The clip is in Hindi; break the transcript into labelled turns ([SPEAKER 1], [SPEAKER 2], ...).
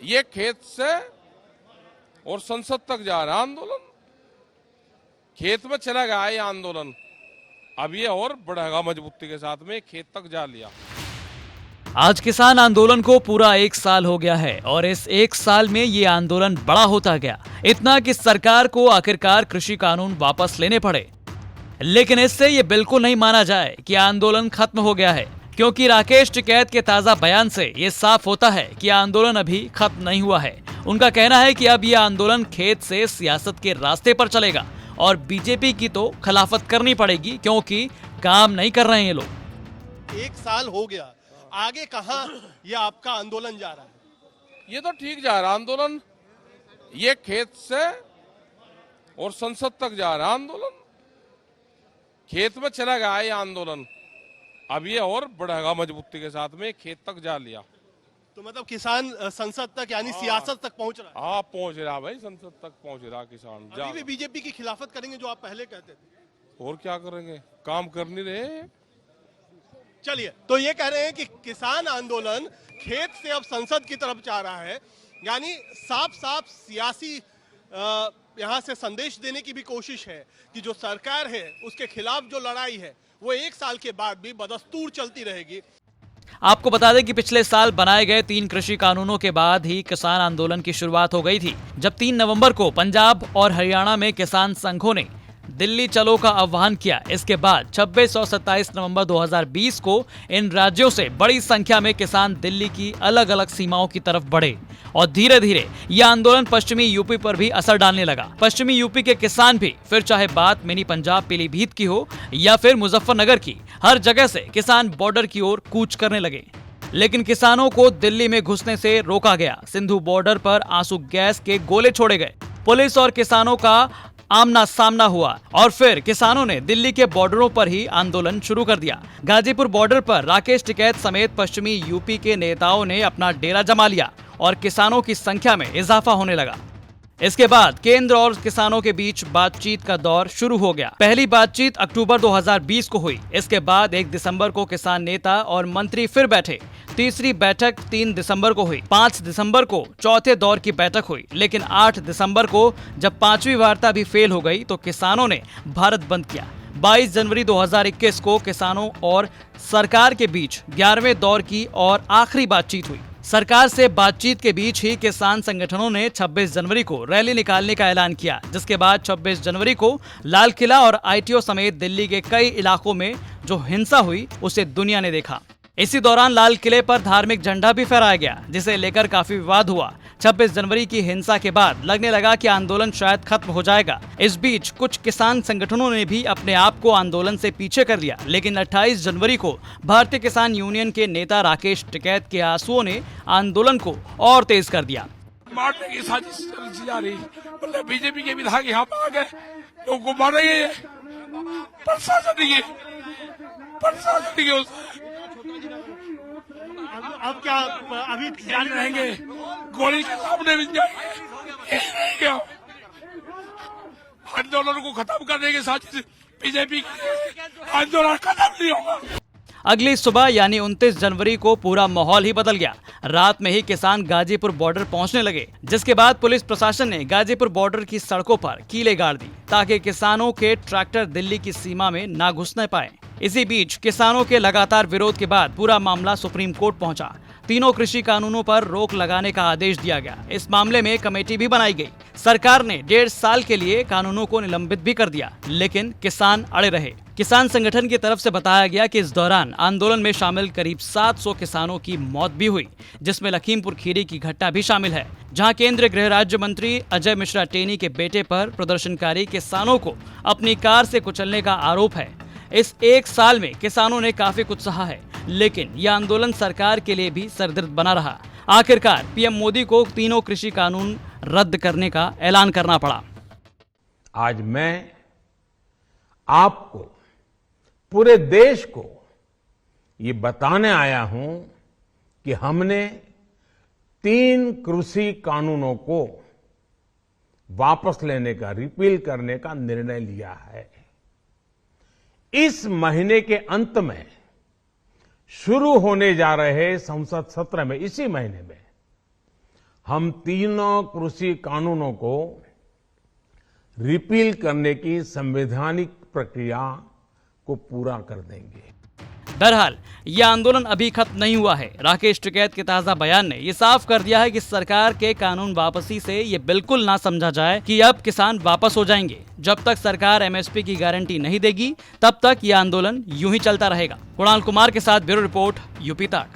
[SPEAKER 1] ये खेत से और संसद तक जा रहा आंदोलन। खेत में चला गया ये आंदोलन, अब ये और बढ़ेगा मजबूती के साथ में, खेत तक जा लिया।
[SPEAKER 2] आज किसान आंदोलन को पूरा 1 साल हो गया है और इस 1 साल में ये आंदोलन बड़ा होता गया, इतना कि सरकार को आखिरकार कृषि कानून वापस लेने पड़े। लेकिन इससे ये बिल्कुल नहीं माना जाए कि आंदोलन खत्म हो गया है, क्योंकि राकेश टिकैत के ताजा बयान से ये साफ होता है कि आंदोलन अभी खत्म नहीं हुआ है। उनका कहना है कि अब यह आंदोलन खेत से सियासत के रास्ते पर चलेगा और बीजेपी की तो खिलाफत करनी पड़ेगी, क्योंकि काम नहीं कर रहे हैं ये लोग।
[SPEAKER 3] 1 साल हो गया, आगे कहां ये आपका आंदोलन जा रहा है?
[SPEAKER 1] ये तो ठीक जा रहा आंदोलन, ये खेत से और संसद तक जा रहा आंदोलन। खेत में चला गया ये आंदोलन, अब ये और बढ़ेगा मजबूती के साथ में, खेत तक जा लिया।
[SPEAKER 3] तो मतलब किसान संसद तक यानी सियासत तक पहुंच रहा है।
[SPEAKER 1] हाँ पहुंच रहा भाई, संसद तक पहुंच रहा किसान।
[SPEAKER 3] अभी भी बीजेपी की खिलाफत करेंगे जो आप पहले कहते थे?
[SPEAKER 1] और क्या करेंगे, काम कर नहीं रहे।
[SPEAKER 3] चलिए, तो ये कह रहे हैं कि किसान आंदोलन खेत से अब संसद की तरफ जा रहा है, यानी साफ साफ सियासी यहाँ से संदेश देने की भी कोशिश है कि जो सरकार है उसके खिलाफ जो लड़ाई है वो 1 साल के बाद भी बदस्तूर चलती रहेगी।
[SPEAKER 2] आपको बता दें कि पिछले साल बनाए गए 3 कृषि कानूनों के बाद ही किसान आंदोलन की शुरुआत हो गई थी, जब 3 नवंबर को पंजाब और हरियाणा में किसान संघों ने दिल्ली चलो का आह्वान किया। इसके बाद 26 और 27 नवंबर 2020 को इन राज्यों से बड़ी संख्या में किसान दिल्ली की अलग अलग सीमाओं की तरफ बढ़े और धीरे धीरे यह आंदोलन पश्चिमी यूपी पर भी असर डालने लगा। पश्चिमी यूपी के किसान भी, फिर चाहे बात मिनी पंजाब पीलीभीत की हो या फिर मुजफ्फरनगर की, हर जगह से किसान बॉर्डर की ओर कूच करने लगे। लेकिन किसानों को दिल्ली में घुसने से रोका गया। सिंधु बॉर्डर पर आंसू गैस के गोले छोड़े गए। पुलिस और किसानों का आमना सामना हुआ और फिर किसानों ने दिल्ली के बॉर्डरों पर ही आंदोलन शुरू कर दिया। गाजीपुर बॉर्डर पर राकेश टिकैत समेत पश्चिमी यूपी के नेताओं ने अपना डेरा जमा लिया और किसानों की संख्या में इजाफा होने लगा। इसके बाद केंद्र और किसानों के बीच बातचीत का दौर शुरू हो गया। पहली बातचीत अक्टूबर 2020 को हुई। इसके बाद 1 दिसंबर को किसान नेता और मंत्री फिर बैठे। तीसरी बैठक 3 दिसंबर को हुई। 5 दिसंबर को चौथे दौर की बैठक हुई। लेकिन 8 दिसंबर को जब 5वीं वार्ता भी फेल हो गई तो किसानों ने भारत बंद किया। 22 जनवरी 2021 को किसानों और सरकार के बीच 11वें दौर की और आखिरी बातचीत हुई। सरकार से बातचीत के बीच ही किसान संगठनों ने 26 जनवरी को रैली निकालने का ऐलान किया, जिसके बाद 26 जनवरी को लाल किला और आईटीओ समेत दिल्ली के कई इलाकों में जो हिंसा हुई उसे दुनिया ने देखा। इसी दौरान लाल किले पर धार्मिक झंडा भी फहराया गया, जिसे लेकर काफी विवाद हुआ। 26 जनवरी की हिंसा के बाद लगने लगा कि आंदोलन शायद खत्म हो जाएगा। इस बीच कुछ किसान संगठनों ने भी अपने आप को आंदोलन से पीछे कर लिया। लेकिन 28 जनवरी को भारतीय किसान यूनियन के नेता राकेश टिकैत के आंसुओं ने आंदोलन को और तेज कर दिया।
[SPEAKER 1] मारने की साजिश चली जा रही, मतलब बीजेपी के विधायक यहाँ पर आ गए, लोगों को मारेंगे, प्रशासन
[SPEAKER 3] अब क्या अभी
[SPEAKER 1] जारी रहेंगे, गोली के सामने भी जाएंगे। आंदोलन को खत्म करने की साजिश बीजेपी की, आंदोलन खत्म नहीं होगा।
[SPEAKER 2] अगली सुबह यानी 29 जनवरी को पूरा माहौल ही बदल गया। रात में ही किसान गाजीपुर बॉर्डर पहुंचने लगे, जिसके बाद पुलिस प्रशासन ने गाजीपुर बॉर्डर की सड़कों पर कीले गाड़ दी ताकि किसानों के ट्रैक्टर दिल्ली की सीमा में ना घुसने पाए। इसी बीच किसानों के लगातार विरोध के बाद पूरा मामला सुप्रीम कोर्ट पहुंचा। तीनों कृषि कानूनों पर रोक लगाने का आदेश दिया गया। इस मामले में कमेटी भी बनाई गई। सरकार ने 1.5 साल के लिए कानूनों को निलंबित भी कर दिया, लेकिन किसान अड़े रहे। किसान संगठन की तरफ से बताया गया कि इस दौरान आंदोलन में शामिल करीब 700 किसानों की मौत भी हुई, जिसमें लखीमपुर खीरी की घटना भी शामिल है, जहां केंद्रीय गृह राज्य मंत्री अजय मिश्रा टेनी के बेटे पर प्रदर्शनकारी किसानों को अपनी कार से कुचलने का आरोप है। इस 1 साल में किसानों ने काफी कुछ सहा है, लेकिन यह आंदोलन सरकार के लिए भी सरदर्द बना रहा। आखिरकार पीएम मोदी को तीनों कृषि कानून रद्द करने का ऐलान करना पड़ा।
[SPEAKER 4] आज मैं आपको, पूरे देश को ये बताने आया हूं कि हमने 3 कृषि कानूनों को वापस लेने का, रिपील करने का निर्णय लिया है। इस महीने के अंत में शुरू होने जा रहे संसद सत्र में, इसी महीने में हम तीनों कृषि कानूनों को रिपील करने की संवैधानिक प्रक्रिया को पूरा कर देंगे।
[SPEAKER 2] बहरहाल ये आंदोलन अभी खत्म नहीं हुआ है। राकेश टिकैत के ताजा बयान ने ये साफ कर दिया है कि सरकार के कानून वापसी से ये बिल्कुल ना समझा जाए कि अब किसान वापस हो जाएंगे। जब तक सरकार एमएसपी की गारंटी नहीं देगी तब तक ये आंदोलन यूं ही चलता रहेगा। कुणाल कुमार के साथ ब्यूरो रिपोर्ट, यूपी तक।